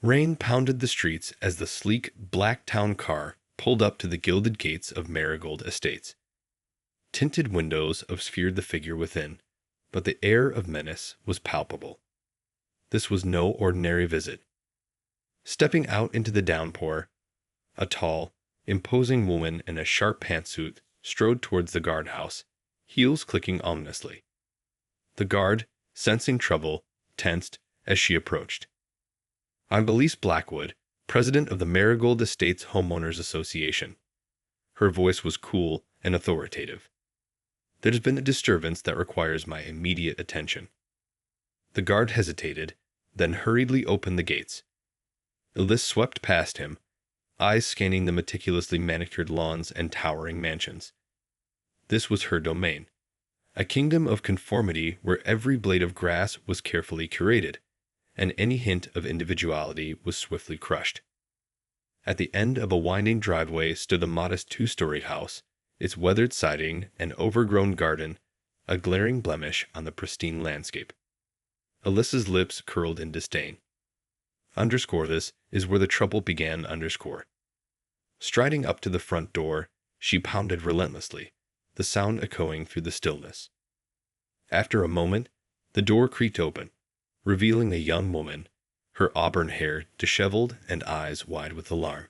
Rain pounded the streets as the sleek black town car pulled up to the gilded gates of Marigold Estates. Tinted windows obscured the figure within, but the air of menace was palpable. This was no ordinary visit. Stepping out into the downpour, a tall, imposing woman in a sharp pantsuit strode towards the guardhouse, heels clicking ominously. The guard, sensing trouble, tensed as she approached. "I'm Elise Blackwood, president of the Marigold Estates Homeowners Association." Her voice was cool and authoritative. "There's been a disturbance that requires my immediate attention." The guard hesitated, then hurriedly opened the gates. Elise swept past him, eyes scanning the meticulously manicured lawns and towering mansions. This was her domain, a kingdom of conformity where every blade of grass was carefully curated, and any hint of individuality was swiftly crushed. At the end of a winding driveway stood a modest two-storied house, its weathered siding and overgrown garden a glaring blemish on the pristine landscape. Elise's lips curled in disdain. This is where the trouble began. Striding up to the front door, she pounded relentlessly, the sound echoing through the stillness. After a moment, the door creaked open, revealing a young woman, her auburn hair disheveled and eyes wide with alarm.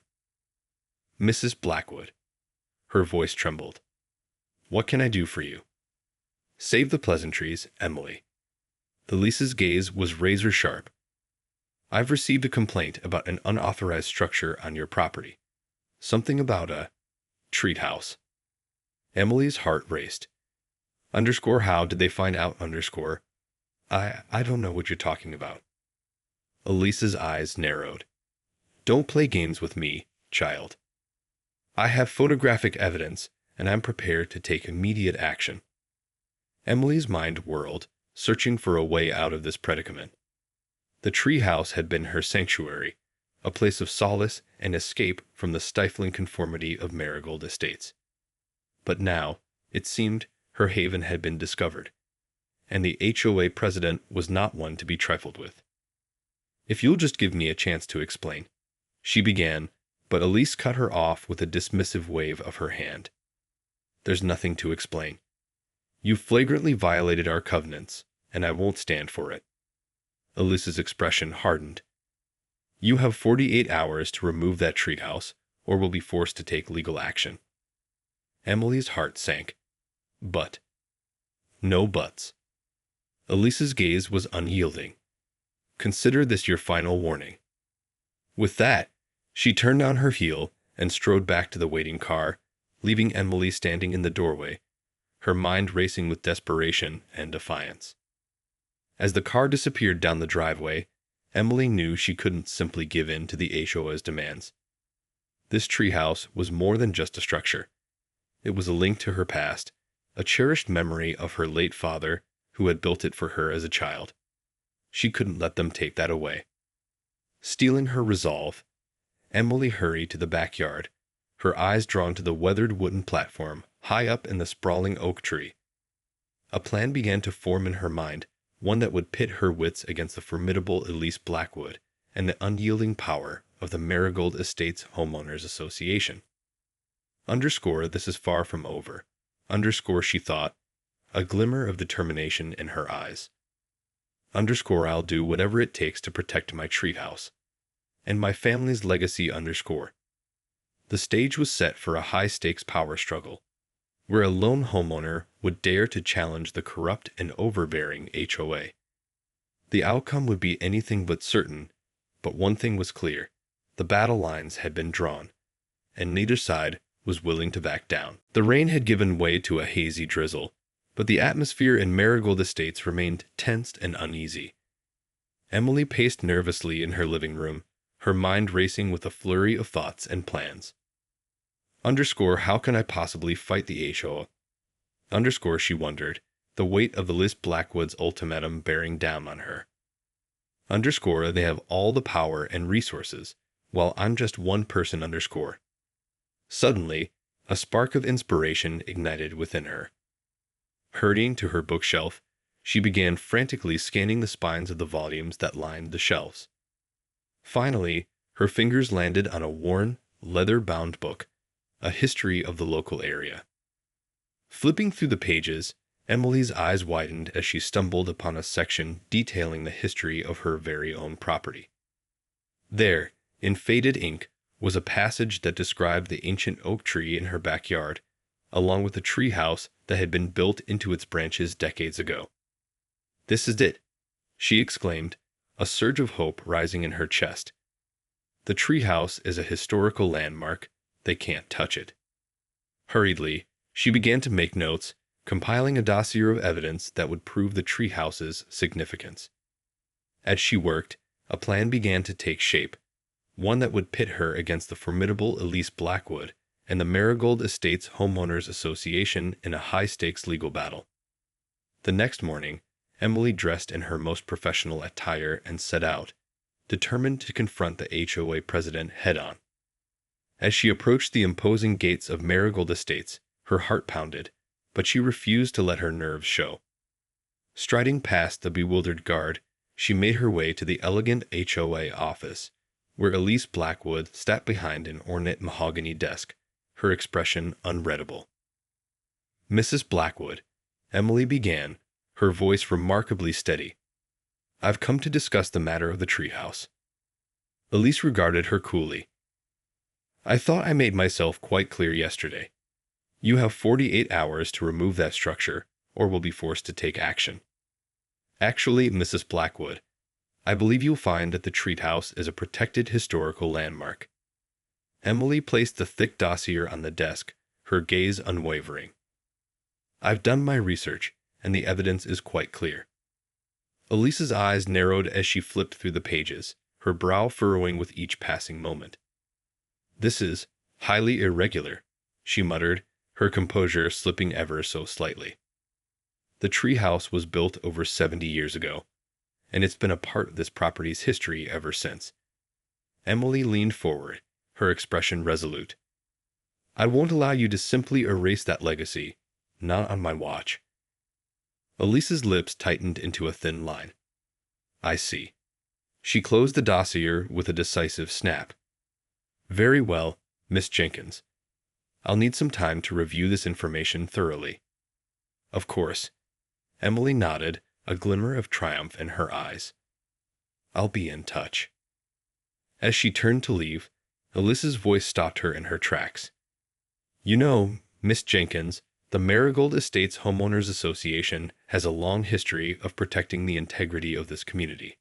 "Mrs. Blackwood." Her voice trembled. "What can I do for you?" "Save the pleasantries, Emily." Elise's gaze was razor sharp. "I've received a complaint about an unauthorized structure on your property. Something about a treehouse." Emily's heart raced. How did they find out? I don't know what you're talking about." Elise's eyes narrowed. "Don't play games with me, child. I have photographic evidence, and I'm prepared to take immediate action." Emily's mind whirled, searching for a way out of this predicament. The treehouse had been her sanctuary, a place of solace and escape from the stifling conformity of Marigold Estates. But now, it seemed, her haven had been discovered, and the HOA president was not one to be trifled with. "If you'll just give me a chance to explain," she began, but Elise cut her off with a dismissive wave of her hand. "There's nothing to explain. You flagrantly violated our covenants, and I won't stand for it." Elise's expression hardened. "You have 48 hours to remove that treehouse, or will be forced to take legal action." Emily's heart sank. "But." "No buts." Elise's gaze was unyielding. "Consider this your final warning." With that, she turned on her heel and strode back to the waiting car, leaving Emily standing in the doorway, her mind racing with desperation and defiance. As the car disappeared down the driveway, Emily knew she couldn't simply give in to the HOA's demands. This treehouse was more than just a structure. It was a link to her past, a cherished memory of her late father who had built it for her as a child. She couldn't let them take that away. Steeling her resolve, Emily hurried to the backyard, her eyes drawn to the weathered wooden platform high up in the sprawling oak tree. A plan began to form in her mind, one that would pit her wits against the formidable Elise Blackwood and the unyielding power of the Marigold Estates Homeowners Association. This is far from over. She thought, a glimmer of determination in her eyes. I'll do whatever it takes to protect my treehouse and my family's legacy. The stage was set for a high-stakes power struggle, where a lone homeowner would dare to challenge the corrupt and overbearing HOA. The outcome would be anything but certain, but one thing was clear: the battle lines had been drawn, and neither side was willing to back down. The rain had given way to a hazy drizzle, but the atmosphere in Marigold Estates remained tensed and uneasy. Emily paced nervously in her living room, her mind racing with a flurry of thoughts and plans. How can I possibly fight the HOA? She wondered, the weight of Elise Blackwood's ultimatum bearing down on her. They have all the power and resources, while I'm just one person. Suddenly, a spark of inspiration ignited within her. Hurrying to her bookshelf, she began frantically scanning the spines of the volumes that lined the shelves. Finally, her fingers landed on a worn, leather-bound book, a history of the local area. Flipping through the pages, Emily's eyes widened as she stumbled upon a section detailing the history of her very own property. There, in faded ink, was a passage that described the ancient oak tree in her backyard, along with a treehouse that had been built into its branches decades ago. "This is it," she exclaimed, a surge of hope rising in her chest. The treehouse is a historical landmark. They can't touch it. Hurriedly, she began to make notes, compiling a dossier of evidence that would prove the treehouse's significance. As she worked, a plan began to take shape, one that would pit her against the formidable Elise Blackwood and the Marigold Estates Homeowners Association in a high-stakes legal battle. The next morning, Emily dressed in her most professional attire and set out, determined to confront the HOA president head-on. As she approached the imposing gates of Marigold Estates, her heart pounded, but she refused to let her nerves show. Striding past the bewildered guard, she made her way to the elegant HOA office, where Elise Blackwood sat behind an ornate mahogany desk, her expression unreadable. "Mrs. Blackwood," Emily began, her voice remarkably steady, "I've come to discuss the matter of the treehouse." Elise regarded her coolly. "I thought I made myself quite clear yesterday. You have 48 hours to remove that structure, or will be forced to take action. Actually, Mrs. Blackwood, I believe you'll find that the treehouse is a protected historical landmark." Emily placed the thick dossier on the desk, her gaze unwavering. "I've done my research, and the evidence is quite clear." Elise's eyes narrowed as she flipped through the pages, her brow furrowing with each passing moment. "This is highly irregular," she muttered, her composure slipping ever so slightly. "The treehouse was built over 70 years ago, and it's been a part of this property's history ever since." Emily leaned forward, her expression resolute. "I won't allow you to simply erase that legacy, not on my watch." Elise's lips tightened into a thin line. "I see." She closed the dossier with a decisive snap. "Very well, Miss Jenkins. I'll need some time to review this information thoroughly." "Of course." Emily nodded, a glimmer of triumph in her eyes. "I'll be in touch." As she turned to leave, Elise's voice stopped her in her tracks. "You know, Miss Jenkins, the Marigold Estates Homeowners Association has a long history of protecting the integrity of this community.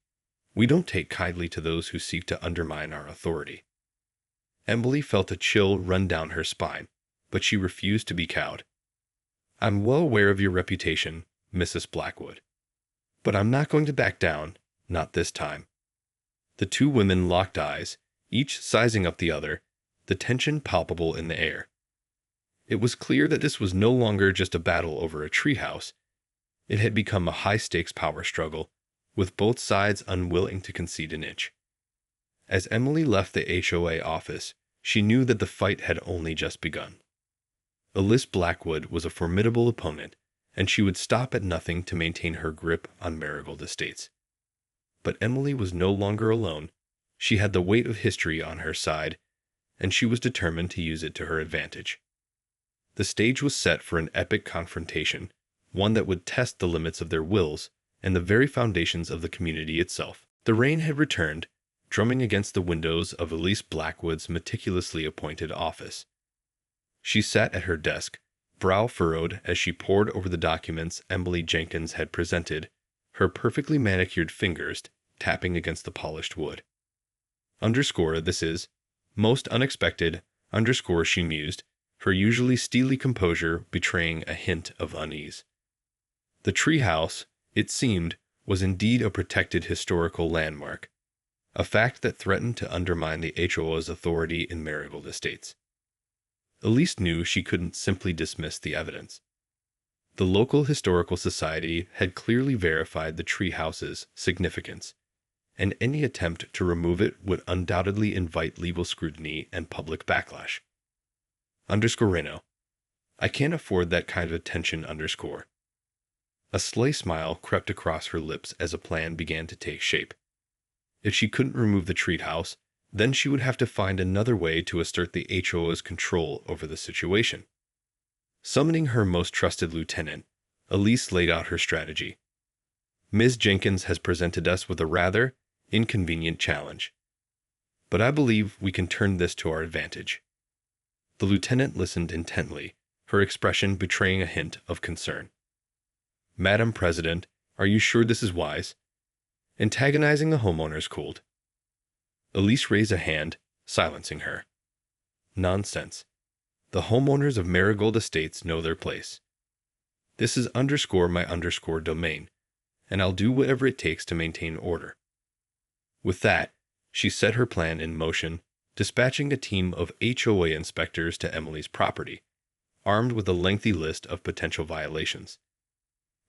We don't take kindly to those who seek to undermine our authority." Emily felt a chill run down her spine, but she refused to be cowed. "I'm well aware of your reputation, Mrs. Blackwood. But I'm not going to back down, not this time." The two women locked eyes, each sizing up the other, the tension palpable in the air. It was clear that this was no longer just a battle over a treehouse. It had become a high-stakes power struggle, with both sides unwilling to concede an inch. As Emily left the HOA office, she knew that the fight had only just begun. Elise Blackwood was a formidable opponent, and she would stop at nothing to maintain her grip on Marigold Estates. But Emily was no longer alone. She had the weight of history on her side, and she was determined to use it to her advantage. The stage was set for an epic confrontation, one that would test the limits of their wills and the very foundations of the community itself. The rain had returned, drumming against the windows of Elise Blackwood's meticulously appointed office. She sat at her desk, brow furrowed as she pored over the documents Emily Jenkins had presented, her perfectly manicured fingers tapping against the polished wood. "Underscore, this is most unexpected, underscore," she mused, her usually steely composure betraying a hint of unease. The treehouse, it seemed, was indeed a protected historical landmark, a fact that threatened to undermine the HOA's authority in Marigold Estates. Elise knew she couldn't simply dismiss the evidence. The local historical society had clearly verified the treehouse's significance, and any attempt to remove it would undoubtedly invite legal scrutiny and public backlash. Underscore Reno. I can't afford that kind of attention, underscore. A sly smile crept across her lips as a plan began to take shape. If she couldn't remove the treehouse, then she would have to find another way to assert the HOA's control over the situation. Summoning her most trusted lieutenant, Elise laid out her strategy. Ms. Jenkins has presented us with a rather inconvenient challenge, but I believe we can turn this to our advantage. The lieutenant listened intently, her expression betraying a hint of concern. Madam President, are you sure this is wise? Antagonizing the homeowners cooled. Elise raised a hand, silencing her. Nonsense. The homeowners of Marigold Estates know their place. This is my domain, and I'll do whatever it takes to maintain order. With that, she set her plan in motion, dispatching a team of HOA inspectors to Emily's property, armed with a lengthy list of potential violations.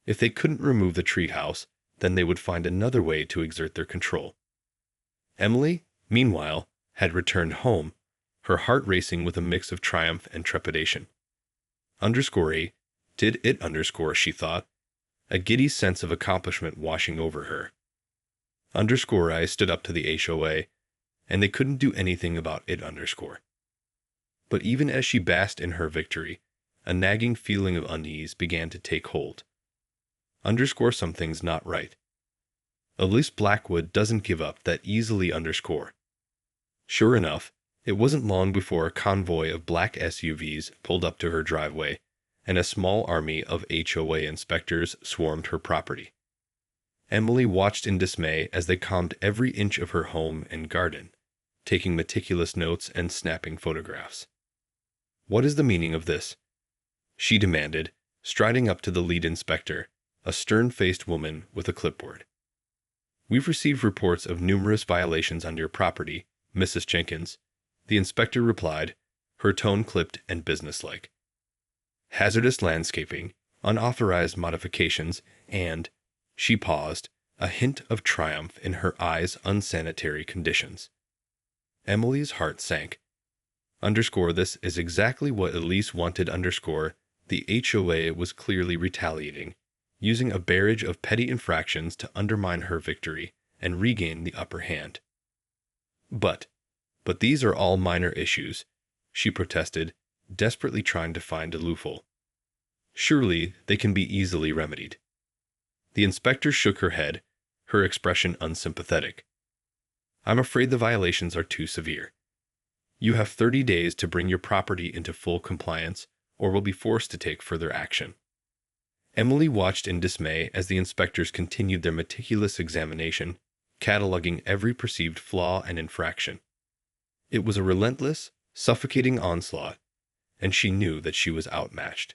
If they couldn't remove the treehouse, then they would find another way to exert their control. Emily, meanwhile, had returned home, her heart racing with a mix of triumph and trepidation. _A, did it _ she thought, a giddy sense of accomplishment washing over her. _I stood up to the HOA, and they couldn't do anything about it _. But even as she basked in her victory, a nagging feeling of unease began to take hold. Something's not right. Elise Blackwood doesn't give up that easily _. Sure enough, it wasn't long before a convoy of black SUVs pulled up to her driveway, and a small army of HOA inspectors swarmed her property. Emily watched in dismay as they combed every inch of her home and garden, taking meticulous notes and snapping photographs. What is the meaning of this? She demanded, striding up to the lead inspector, a stern-faced woman with a clipboard. We've received reports of numerous violations on your property, Mrs. Jenkins, the inspector replied, her tone clipped and businesslike. Hazardous landscaping, unauthorized modifications, and, she paused, a hint of triumph in her eyes, unsanitary conditions. Emily's heart sank. This is exactly what Elise wanted _ the HOA was clearly retaliating, using a barrage of petty infractions to undermine her victory and regain the upper hand. But these are all minor issues, she protested, desperately trying to find a loophole. Surely they can be easily remedied. The inspector shook her head, her expression unsympathetic. I'm afraid the violations are too severe. You have 30 days to bring your property into full compliance, or will be forced to take further action. Emily watched in dismay as the inspectors continued their meticulous examination, cataloging every perceived flaw and infraction. It was a relentless, suffocating onslaught, and she knew that she was outmatched.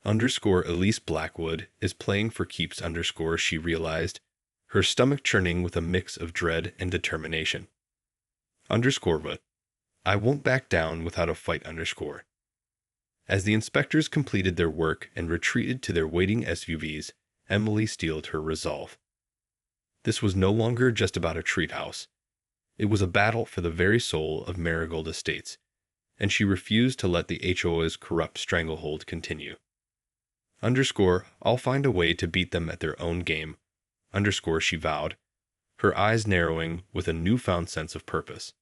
Elise Blackwood is playing for keeps _ she realized, her stomach churning with a mix of dread and determination. But I won't back down without a fight _ As the inspectors completed their work and retreated to their waiting SUVs, Emily steeled her resolve. This was no longer just about a treehouse. It was a battle for the very soul of Marigold Estates, and she refused to let the HOA's corrupt stranglehold continue. I'll find a way to beat them at their own game, _ she vowed, her eyes narrowing with a newfound sense of purpose.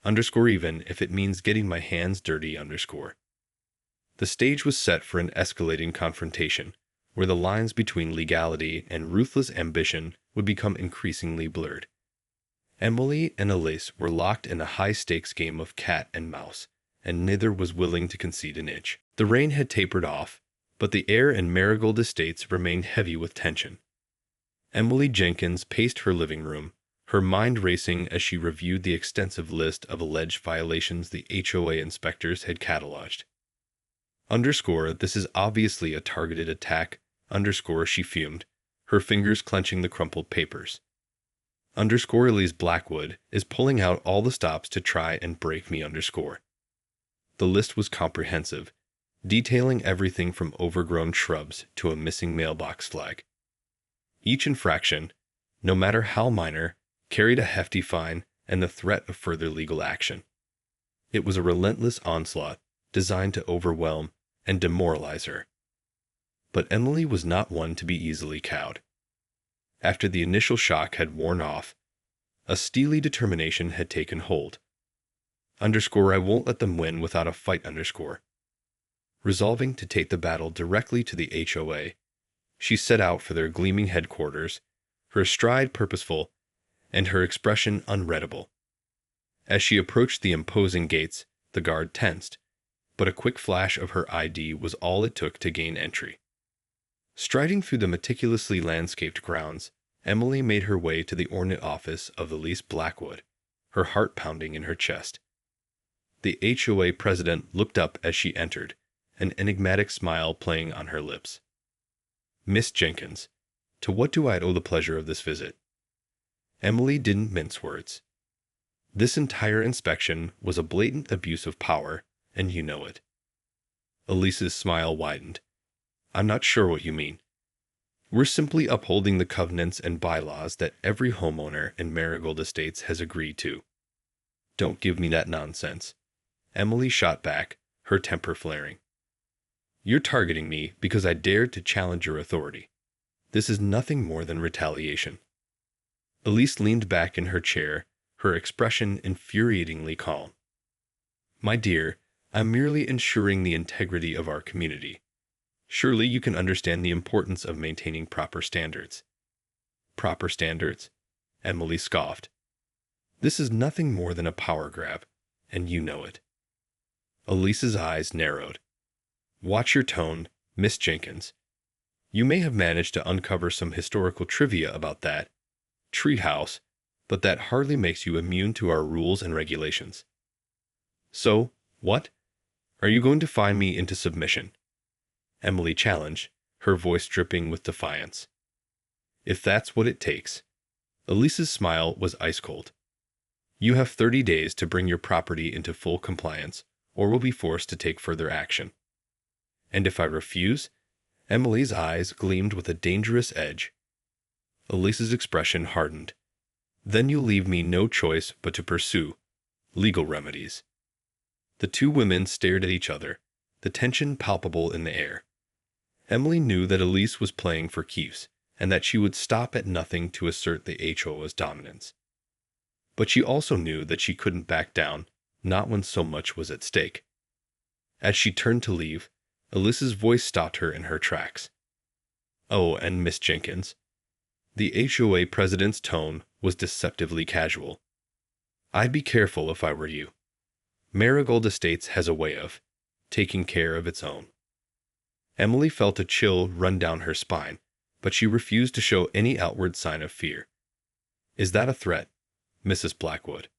Even if it means getting my hands dirty _ The stage was set for an escalating confrontation, where the lines between legality and ruthless ambition would become increasingly blurred. Emily and Elise were locked in a high-stakes game of cat and mouse, and neither was willing to concede an inch. The rain had tapered off, but the air in Marigold Estates remained heavy with tension. Emily Jenkins paced her living room, her mind racing as she reviewed the extensive list of alleged violations the HOA inspectors had cataloged. This is obviously a targeted attack, _ she fumed, her fingers clenching the crumpled papers. Elise Blackwood is pulling out all the stops to try and break me _ The list was comprehensive, detailing everything from overgrown shrubs to a missing mailbox flag. Each infraction, no matter how minor, carried a hefty fine and the threat of further legal action. It was a relentless onslaught designed to overwhelm and demoralize her. But Emily was not one to be easily cowed. After the initial shock had worn off, A steely determination had taken hold. I won't let them win without a fight. Resolving to take the battle directly to the HOA, she set out for their gleaming headquarters, her stride purposeful and her expression unreadable. As she approached the imposing gates, the guard tensed, but a quick flash of her ID was all it took to gain entry. Striding through the meticulously landscaped grounds, Emily made her way to the ornate office of the lease Blackwood, her heart pounding in her chest. The HOA president looked up as she entered, an enigmatic smile playing on her lips. "Miss Jenkins, to what do I owe the pleasure of this visit?" Emily didn't mince words. This entire inspection was a blatant abuse of power, and you know it. Elise's smile widened. "I'm not sure what you mean. We're simply upholding the covenants and bylaws that every homeowner in Marigold Estates has agreed to." "Don't give me that nonsense," Emily shot back, her temper flaring. "You're targeting me because I dared to challenge your authority. This is nothing more than retaliation." Elise leaned back in her chair, her expression infuriatingly calm. "My dear, I'm merely ensuring the integrity of our community. Surely you can understand the importance of maintaining proper standards." "Proper standards?" Emily scoffed. "This is nothing more than a power grab, and you know it." Elise's eyes narrowed. "Watch your tone, Miss Jenkins. You may have managed to uncover some historical trivia about that Treehouse, but that hardly makes you immune to our rules and regulations." "So, what? Are you going to find me into submission?" Emily challenged, her voice dripping with defiance. "If that's what it takes." Elise's smile was ice cold. "You have 30 days to bring your property into full compliance, or will be forced to take further action." "And if I refuse?" Emily's eyes gleamed with a dangerous edge. Elise's expression hardened. "Then you'll leave me no choice but to pursue legal remedies." The two women stared at each other, the tension palpable in the air. Emily knew that Elise was playing for keeps, and that she would stop at nothing to assert the HOA's dominance. But she also knew that she couldn't back down, not when so much was at stake. As she turned to leave, Elise's voice stopped her in her tracks. "Oh, and Miss Jenkins." The HOA president's tone was deceptively casual. "I'd be careful if I were you. Marigold Estates has a way of taking care of its own." Emily felt a chill run down her spine, but she refused to show any outward sign of fear. "Is that a threat, Mrs. Blackwood?"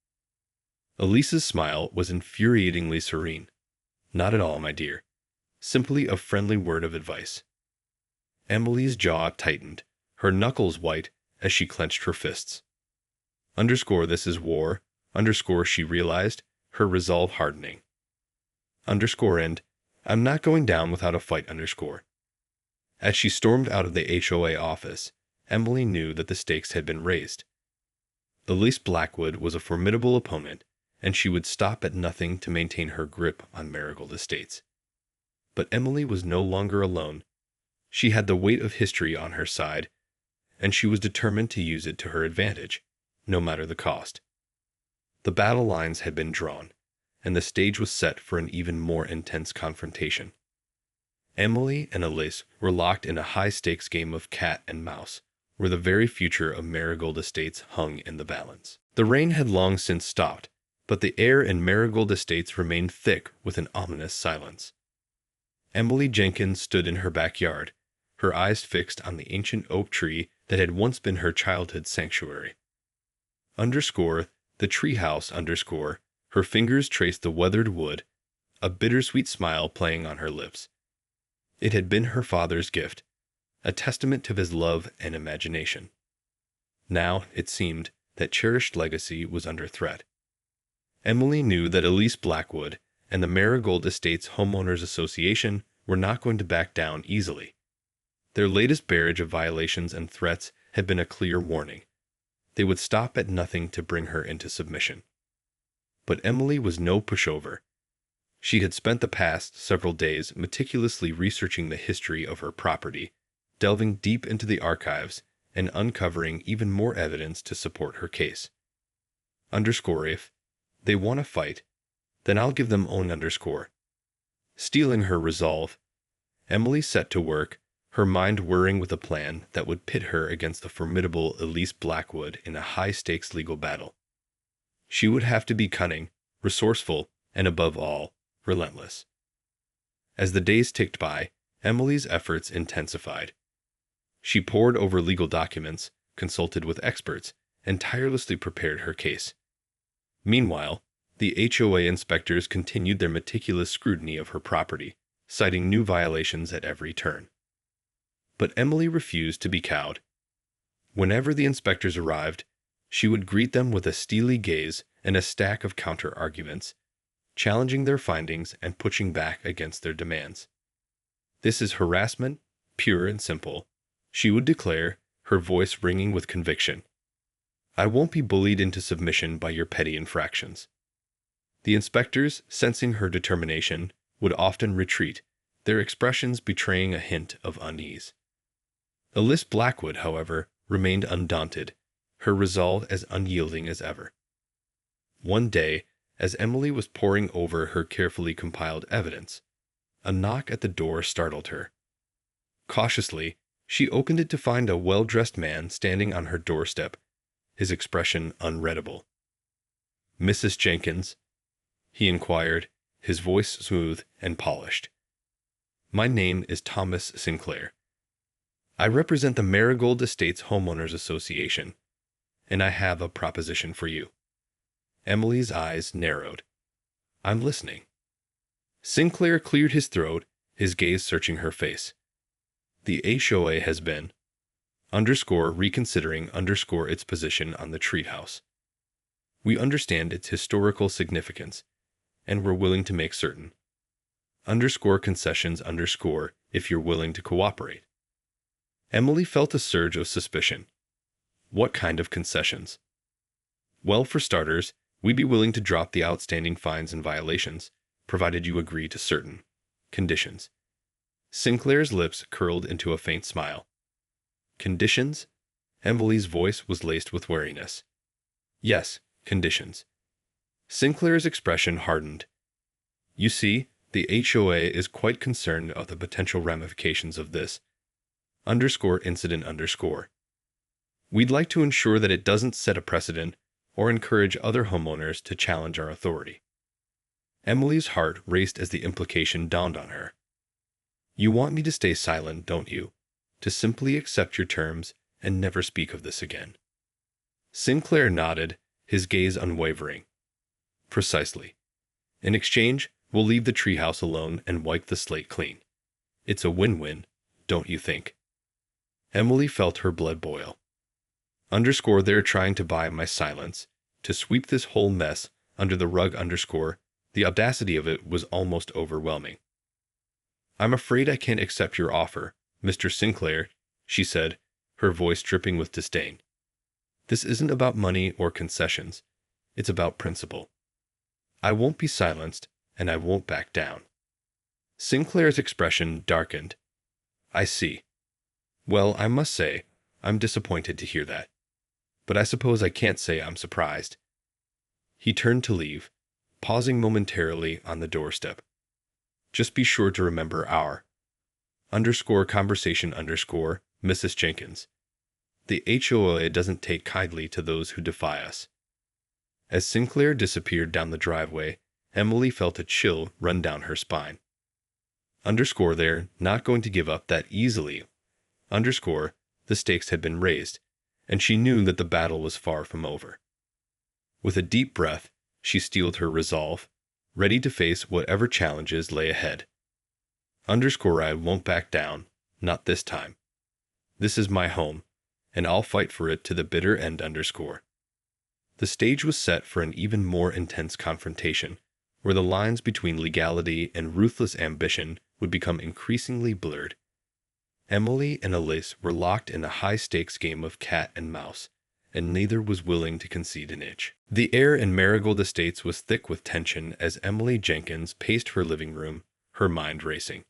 Elise's smile was infuriatingly serene. "Not at all, my dear. Simply a friendly word of advice." Emily's jaw tightened, her knuckles white as she clenched her fists. This is war. She realized, her resolve hardening. And I'm not going down without a fight. As she stormed out of the HOA office, Emily knew that the stakes had been raised. Elise Blackwood was a formidable opponent, and she would stop at nothing to maintain her grip on Marigold Estates. But Emily was no longer alone. She had the weight of history on her side, and she was determined to use it to her advantage, no matter the cost. The battle lines had been drawn, and the stage was set for an even more intense confrontation. Emily and Elise were locked in a high-stakes game of cat and mouse, where the very future of Marigold Estates hung in the balance. The rain had long since stopped, but the air in Marigold Estates remained thick with an ominous silence. Emily Jenkins stood in her backyard, her eyes fixed on the ancient oak tree that had once been her childhood sanctuary. The treehouse, her fingers traced the weathered wood, a bittersweet smile playing on her lips. It had been her father's gift, a testament to his love and imagination. Now, it seemed, that cherished legacy was under threat. Emily knew that Elise Blackwood and the Marigold Estates Homeowners Association were not going to back down easily. Their latest barrage of violations and threats had been a clear warning. They would stop at nothing to bring her into submission. But Emily was no pushover. She had spent the past several days meticulously researching the history of her property, delving deep into the archives, and uncovering even more evidence to support her case. If they want to fight, then I'll give them own. Stealing her resolve, Emily set to work, her mind whirring with a plan that would pit her against the formidable Elise Blackwood in a high-stakes legal battle. She would have to be cunning, resourceful, and above all, relentless. As the days ticked by, Emily's efforts intensified. She pored over legal documents, consulted with experts, and tirelessly prepared her case. Meanwhile, the HOA inspectors continued their meticulous scrutiny of her property, citing new violations at every turn. But Emily refused to be cowed. Whenever the inspectors arrived, she would greet them with a steely gaze and a stack of counter-arguments, challenging their findings and pushing back against their demands. "This is harassment, pure and simple," she would declare, her voice ringing with conviction. "I won't be bullied into submission by your petty infractions." The inspectors, sensing her determination, would often retreat, their expressions betraying a hint of unease. Elise Blackwood, however, remained undaunted, her resolve as unyielding as ever. One day, as Emily was poring over her carefully compiled evidence, a knock at the door startled her. Cautiously, she opened it to find a well-dressed man standing on her doorstep, his expression unreadable. "Mrs. Jenkins?" he inquired, his voice smooth and polished. "My name is Thomas Sinclair. I represent the Marigold Estates Homeowners Association, and I have a proposition for you." Emily's eyes narrowed. "I'm listening." Sinclair cleared his throat, his gaze searching her face. "The HOA has been reconsidering its position on the Treehouse. We understand its historical significance, and we're willing to make certain concessions if you're willing to cooperate." Emily felt a surge of suspicion. What kind of concessions? "Well, for starters, we'd be willing to drop the outstanding fines and violations, provided you agree to certain conditions." Sinclair's lips curled into a faint smile. "Conditions?" Emily's voice was laced with wariness. "Yes, conditions." Sinclair's expression hardened. "You see, the HOA is quite concerned of the potential ramifications of this incident. We'd like to ensure that it doesn't set a precedent or encourage other homeowners to challenge our authority." Emily's heart raced as the implication dawned on her. "You want me to stay silent, don't you? To simply accept your terms and never speak of this again?" Sinclair nodded, his gaze unwavering. "Precisely. In exchange, we'll leave the treehouse alone and wipe the slate clean. It's a win-win, don't you think?" Emily felt her blood boil. They're trying to buy my silence, to sweep this whole mess under the rug. The audacity of it was almost overwhelming. "I'm afraid I can't accept your offer, Mr. Sinclair," she said, her voice dripping with disdain. "This isn't about money or concessions. It's about principle. I won't be silenced, and I won't back down." Sinclair's expression darkened. "I see. Well, I must say, I'm disappointed to hear that. But I suppose I can't say I'm surprised." He turned to leave, pausing momentarily on the doorstep. "Just be sure to remember our conversation Mrs. Jenkins. The HOA doesn't take kindly to those who defy us." As Sinclair disappeared down the driveway, Emily felt a chill run down her spine. They're not going to give up that easily. The stakes had been raised, and she knew that the battle was far from over. With a deep breath, she steeled her resolve, ready to face whatever challenges lay ahead. I won't back down, not this time. This is my home, and I'll fight for it to the bitter end. The stage was set for an even more intense confrontation, where the lines between legality and ruthless ambition would become increasingly blurred. Emily and Elise were locked in a high-stakes game of cat and mouse, and neither was willing to concede an inch. The air in Marigold Estates was thick with tension as Emily Jenkins paced her living room, her mind racing.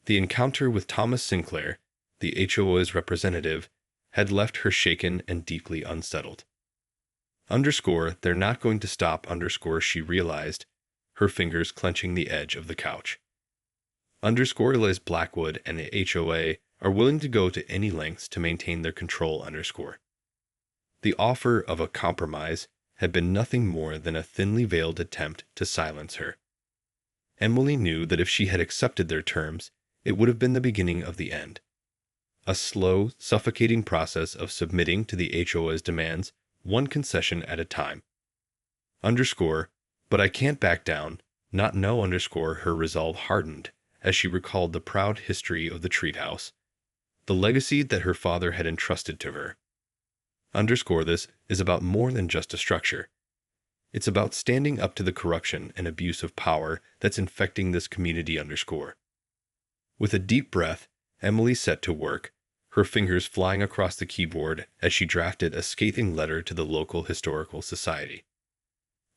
The encounter with Thomas Sinclair, the HOA's representative, had left her shaken and deeply unsettled. Underscore, they're not going to stop, underscore, she realized, her fingers clenching the edge of the couch. Underscore, Liz Blackwood and the HOA are willing to go to any lengths to maintain their control, underscore. The offer of a compromise had been nothing more than a thinly veiled attempt to silence her. Emily knew that if she had accepted their terms, it would have been the beginning of the end. A slow, suffocating process of submitting to the HOA's demands, one concession at a time. Underscore, but I can't back down, not no, underscore, her resolve hardened as she recalled the proud history of the Treehouse, the legacy that her father had entrusted to her. Underscore, this is about more than just a structure. It's about standing up to the corruption and abuse of power that's infecting this community, underscore. With a deep breath, Emily set to work, her fingers flying across the keyboard as she drafted a scathing letter to the local historical society.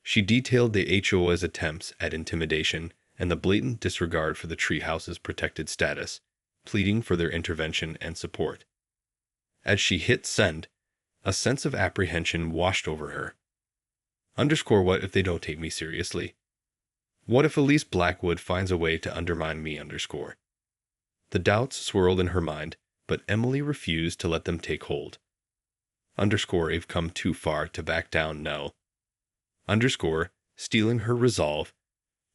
She detailed the HOA's attempts at intimidation and the blatant disregard for the Treehouse's protected status, pleading for their intervention and support. As she hit send, a sense of apprehension washed over her. Underscore, what if they don't take me seriously? What if Elise Blackwood finds a way to undermine me, underscore? The doubts swirled in her mind, but Emily refused to let them take hold. Underscore, I've come too far to back down, no. Underscore, steeling her resolve,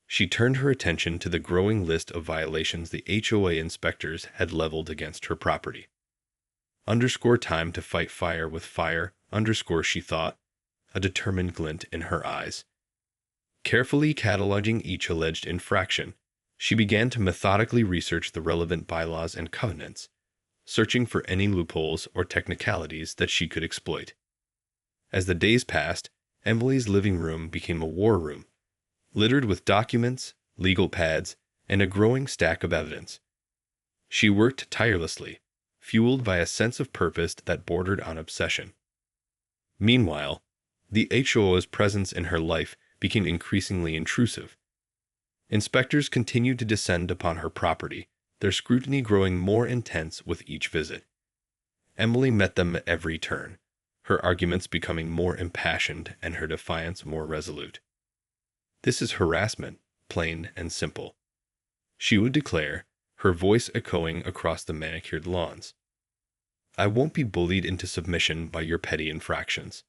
she turned her attention to the growing list of violations the HOA inspectors had leveled against her property. Underscore, time to fight fire with fire, underscore, she thought, a determined glint in her eyes. Carefully cataloging each alleged infraction, she began to methodically research the relevant bylaws and covenants, searching for any loopholes or technicalities that she could exploit. As the days passed, Emily's living room became a war room, littered with documents, legal pads, and a growing stack of evidence. She worked tirelessly, fueled by a sense of purpose that bordered on obsession. Meanwhile, the HOA's presence in her life became increasingly intrusive. Inspectors continued to descend upon her property, their scrutiny growing more intense with each visit. Emily met them at every turn, her arguments becoming more impassioned and her defiance more resolute. This is harassment, plain and simple, she would declare, her voice echoing across the manicured lawns. I won't be bullied into submission by your petty infractions.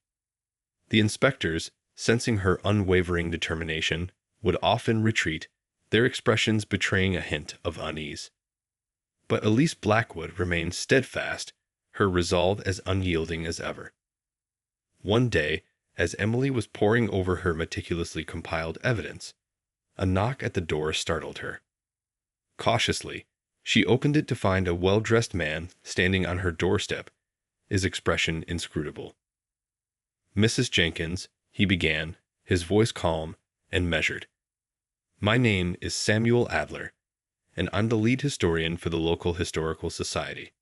The inspectors, sensing her unwavering determination, would often retreat, their expressions betraying a hint of unease. But Elise Blackwood remained steadfast, her resolve as unyielding as ever. One day, as Emily was poring over her meticulously compiled evidence, a knock at the door startled her. Cautiously, she opened it to find a well-dressed man standing on her doorstep, his expression inscrutable. Mrs. Jenkins, he began, his voice calm and measured. My name is Samuel Adler, and I'm the lead historian for the local historical society.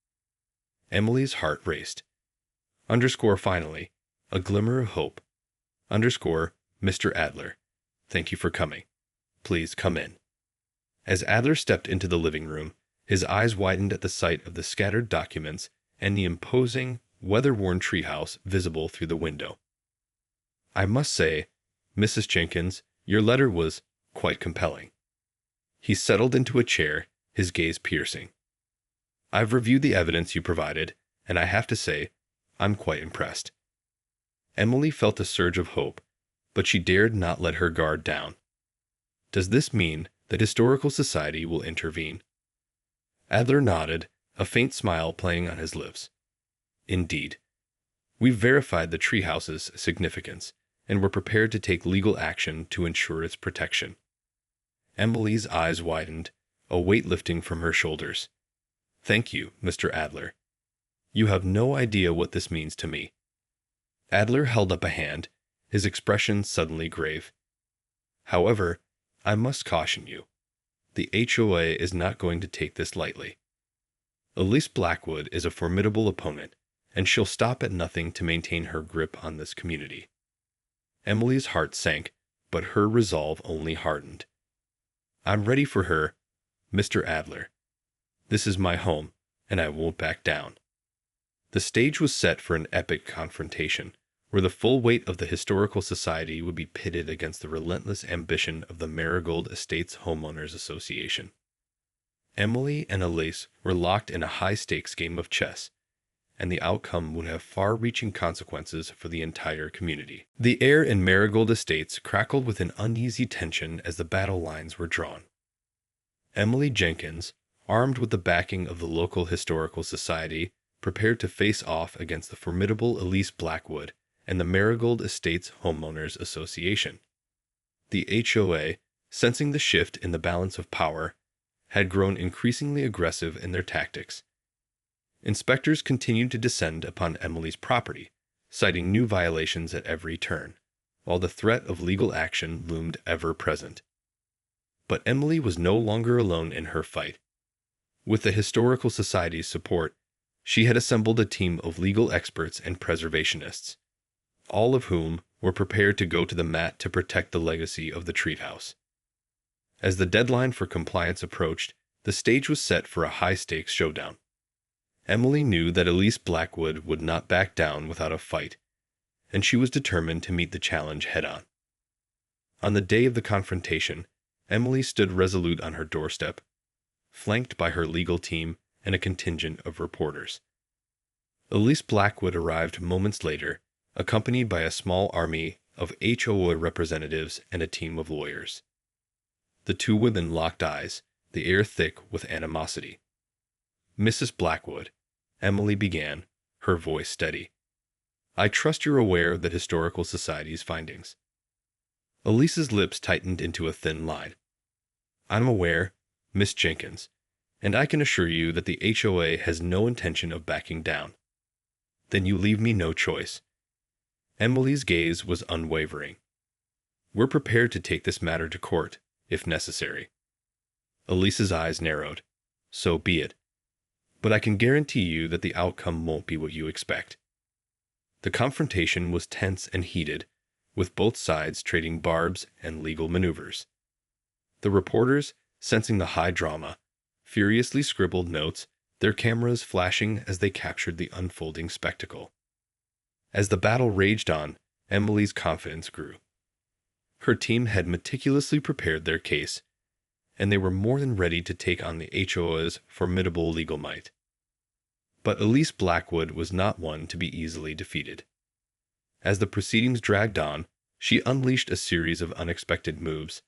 Emily's heart raced. Underscore, finally, a glimmer of hope. Underscore, Mr. Adler, thank you for coming. Please come in. As Adler stepped into the living room, his eyes widened at the sight of the scattered documents and the imposing, weather-worn treehouse visible through the window. I must say, Mrs. Jenkins, your letter was quite compelling. He settled into a chair, his gaze piercing. I've reviewed the evidence you provided, and I have to say, I'm quite impressed. Emily felt a surge of hope, but she dared not let her guard down. Does this mean that Historical Society will intervene? Adler nodded, a faint smile playing on his lips. Indeed. We've verified the treehouse's significance, and we're prepared to take legal action to ensure its protection. Emily's eyes widened, a weight lifting from her shoulders. Thank you, Mr. Adler. You have no idea what this means to me. Adler held up a hand, his expression suddenly grave. However, I must caution you. The HOA is not going to take this lightly. Elise Blackwood is a formidable opponent, and she'll stop at nothing to maintain her grip on this community. Emily's heart sank, but her resolve only hardened. I'm ready for her, Mr. Adler. This is my home, and I won't back down. The stage was set for an epic confrontation, where the full weight of the historical society would be pitted against the relentless ambition of the Marigold Estates Homeowners Association. Emily and Elise were locked in a high-stakes game of chess, and the outcome would have far-reaching consequences for the entire community. The air in Marigold Estates crackled with an uneasy tension as the battle lines were drawn. Emily Jenkins, armed with the backing of the local historical society, prepared to face off against the formidable Elise Blackwood and the Marigold Estates Homeowners Association. The HOA, sensing the shift in the balance of power, had grown increasingly aggressive in their tactics. Inspectors continued to descend upon Emily's property, citing new violations at every turn, while the threat of legal action loomed ever present. But Emily was no longer alone in her fight. With the Historical Society's support, she had assembled a team of legal experts and preservationists, all of whom were prepared to go to the mat to protect the legacy of the Treehouse. As the deadline for compliance approached, the stage was set for a high-stakes showdown. Emily knew that Elise Blackwood would not back down without a fight, and she was determined to meet the challenge head-on. On the day of the confrontation, Emily stood resolute on her doorstep, flanked by her legal team and a contingent of reporters. Elise Blackwood arrived moments later, accompanied by a small army of HOA representatives and a team of lawyers. The two women locked eyes, the air thick with animosity. "Mrs. Blackwood," Emily began, her voice steady, "I trust you're aware of the Historical Society's findings." Elise's lips tightened into a thin line. "I'm aware, Miss Jenkins, and I can assure you that the HOA has no intention of backing down." "Then you leave me no choice." Emily's gaze was unwavering. "We're prepared to take this matter to court, if necessary." Elise's eyes narrowed. "So be it. But I can guarantee you that the outcome won't be what you expect." The confrontation was tense and heated, with both sides trading barbs and legal maneuvers. The reporters, sensing the high drama, furiously scribbled notes, their cameras flashing as they captured the unfolding spectacle. As the battle raged on, Emily's confidence grew. Her team had meticulously prepared their case, and they were more than ready to take on the HOA's formidable legal might. But Elise Blackwood was not one to be easily defeated. As the proceedings dragged on, she unleashed a series of unexpected moves,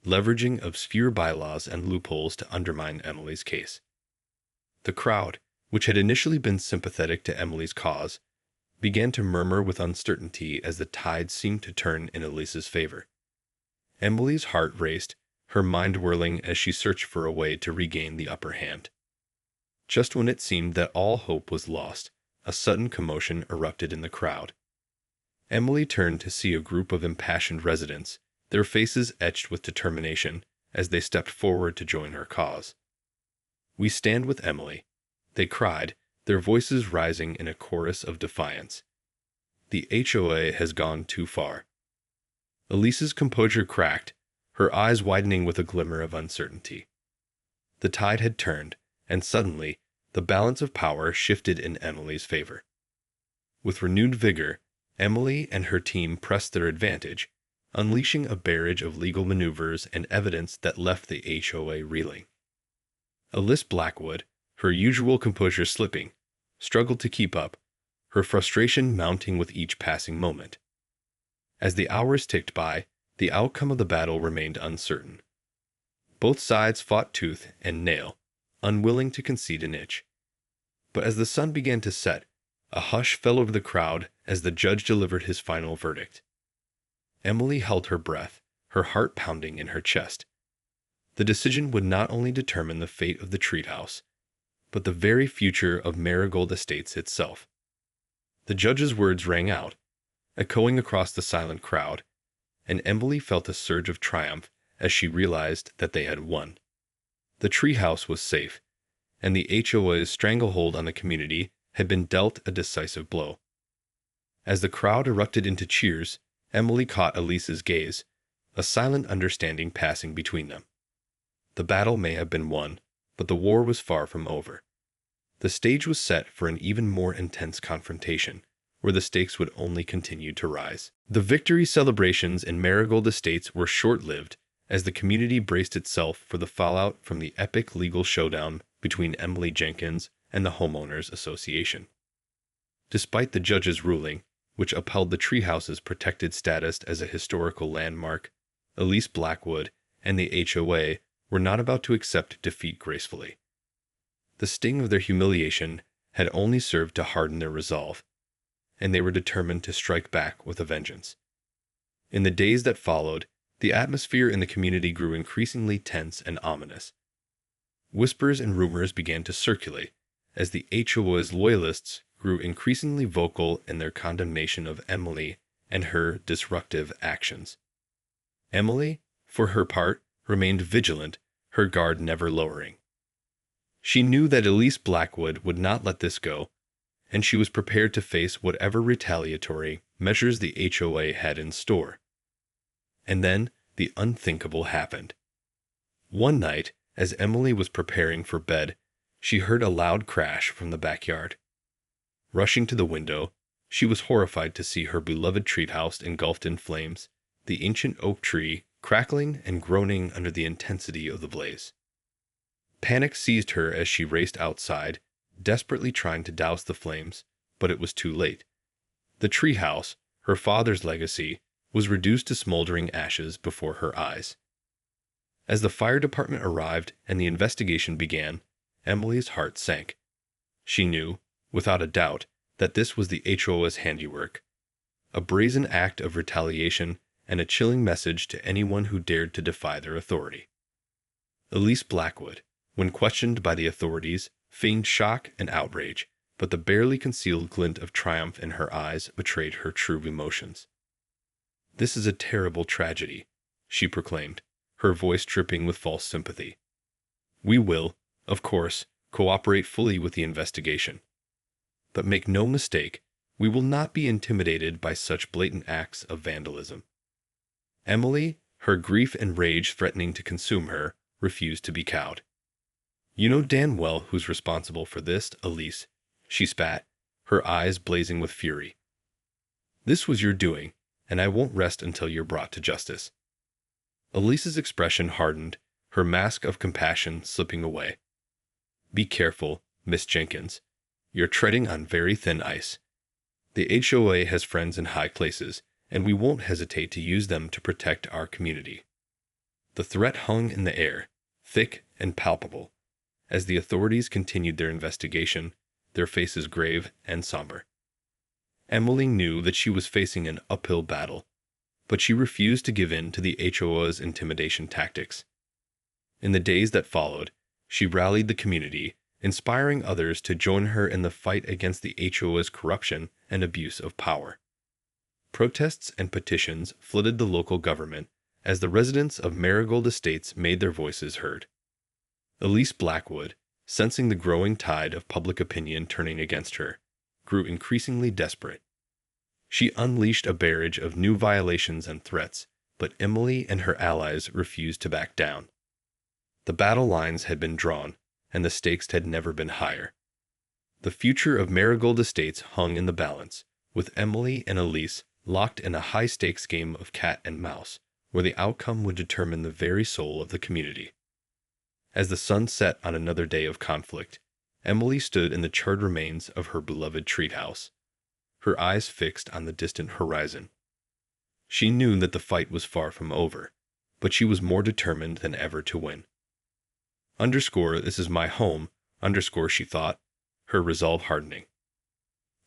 leveraging obscure bylaws and loopholes to undermine Emily's case. The crowd, which had initially been sympathetic to Emily's cause, began to murmur with uncertainty as the tide seemed to turn in Elise's favor. Emily's heart raced, her mind whirling as she searched for a way to regain the upper hand. Just when it seemed that all hope was lost, a sudden commotion erupted in the crowd. Emily turned to see a group of impassioned residents, their faces etched with determination, as they stepped forward to join her cause. "We stand with Emily," they cried, their voices rising in a chorus of defiance. "The HOA has gone too far." Elise's composure cracked, her eyes widening with a glimmer of uncertainty. The tide had turned, and suddenly, the balance of power shifted in Emily's favor. With renewed vigor, Emily and her team pressed their advantage, unleashing a barrage of legal maneuvers and evidence that left the HOA reeling. Elise Blackwood, her usual composure slipping, struggled to keep up, her frustration mounting with each passing moment. As the hours ticked by, the outcome of the battle remained uncertain. Both sides fought tooth and nail, unwilling to concede an inch. But as the sun began to set, a hush fell over the crowd as the judge delivered his final verdict. Emily held her breath, her heart pounding in her chest. The decision would not only determine the fate of the Treehouse, but the very future of Marigold Estates itself. The judge's words rang out, echoing across the silent crowd, and Emily felt a surge of triumph as she realized that they had won. The Treehouse was safe, and the HOA's stranglehold on the community had been dealt a decisive blow. As the crowd erupted into cheers, Emily caught Elise's gaze, a silent understanding passing between them. The battle may have been won, but the war was far from over. The stage was set for an even more intense confrontation, where the stakes would only continue to rise. The victory celebrations in Marigold Estates were short-lived, as the community braced itself for the fallout from the epic legal showdown between Emily Jenkins and the Homeowners Association. Despite the judge's ruling, which upheld the Treehouse's protected status as a historical landmark, Elise Blackwood and the HOA were not about to accept defeat gracefully. The sting of their humiliation had only served to harden their resolve, and they were determined to strike back with a vengeance. In the days that followed, the atmosphere in the community grew increasingly tense and ominous. Whispers and rumors began to circulate as the HOA's loyalists grew increasingly vocal in their condemnation of Emily and her disruptive actions. Emily, for her part, remained vigilant, her guard never lowering. She knew that Elise Blackwood would not let this go, and she was prepared to face whatever retaliatory measures the HOA had in store. And then the unthinkable happened. One night, as Emily was preparing for bed, she heard a loud crash from the backyard. Rushing to the window, she was horrified to see her beloved treehouse engulfed in flames, the ancient oak tree crackling and groaning under the intensity of the blaze. Panic seized her as she raced outside, desperately trying to douse the flames, but it was too late. The treehouse, her father's legacy, was reduced to smoldering ashes before her eyes. As the fire department arrived and the investigation began, Emily's heart sank. She knew, without a doubt, that this was the HOA's handiwork, a brazen act of retaliation and a chilling message to anyone who dared to defy their authority. Elise Blackwood, when questioned by the authorities, feigned shock and outrage, but the barely concealed glint of triumph in her eyes betrayed her true emotions. "This is a terrible tragedy," she proclaimed, her voice dripping with false sympathy. "We will, of course, cooperate fully with the investigation. But make no mistake, we will not be intimidated by such blatant acts of vandalism." Emily, her grief and rage threatening to consume her, refused to be cowed. "You know damn well who's responsible for this, Elise," she spat, her eyes blazing with fury. "This was your doing, and I won't rest until you're brought to justice." Elise's expression hardened, her mask of compassion slipping away. "Be careful, Miss Jenkins. You're treading on very thin ice. The HOA has friends in high places, and we won't hesitate to use them to protect our community." The threat hung in the air, thick and palpable, as the authorities continued their investigation, their faces grave and somber. Emily knew that she was facing an uphill battle, but she refused to give in to the HOA's intimidation tactics. In the days that followed, she rallied the community, inspiring others to join her in the fight against the HOA's corruption and abuse of power. Protests and petitions flooded the local government as the residents of Marigold Estates made their voices heard. Elise Blackwood, sensing the growing tide of public opinion turning against her, grew increasingly desperate. She unleashed a barrage of new violations and threats, but Emily and her allies refused to back down. The battle lines had been drawn, and the stakes had never been higher. The future of Marigold Estates hung in the balance, with Emily and Elise locked in a high-stakes game of cat and mouse, where the outcome would determine the very soul of the community. As the sun set on another day of conflict, Emily stood in the charred remains of her beloved treehouse, her eyes fixed on the distant horizon. She knew that the fight was far from over, but she was more determined than ever to win. This is my home, she thought, her resolve hardening.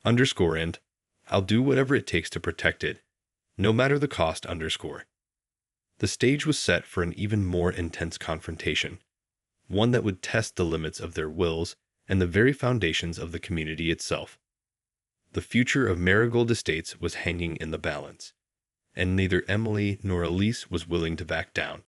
And I'll do whatever it takes to protect it, no matter the cost, The stage was set for an even more intense confrontation, one that would test the limits of their wills and the very foundations of the community itself. The future of Marigold Estates was hanging in the balance, and neither Emily nor Elise was willing to back down.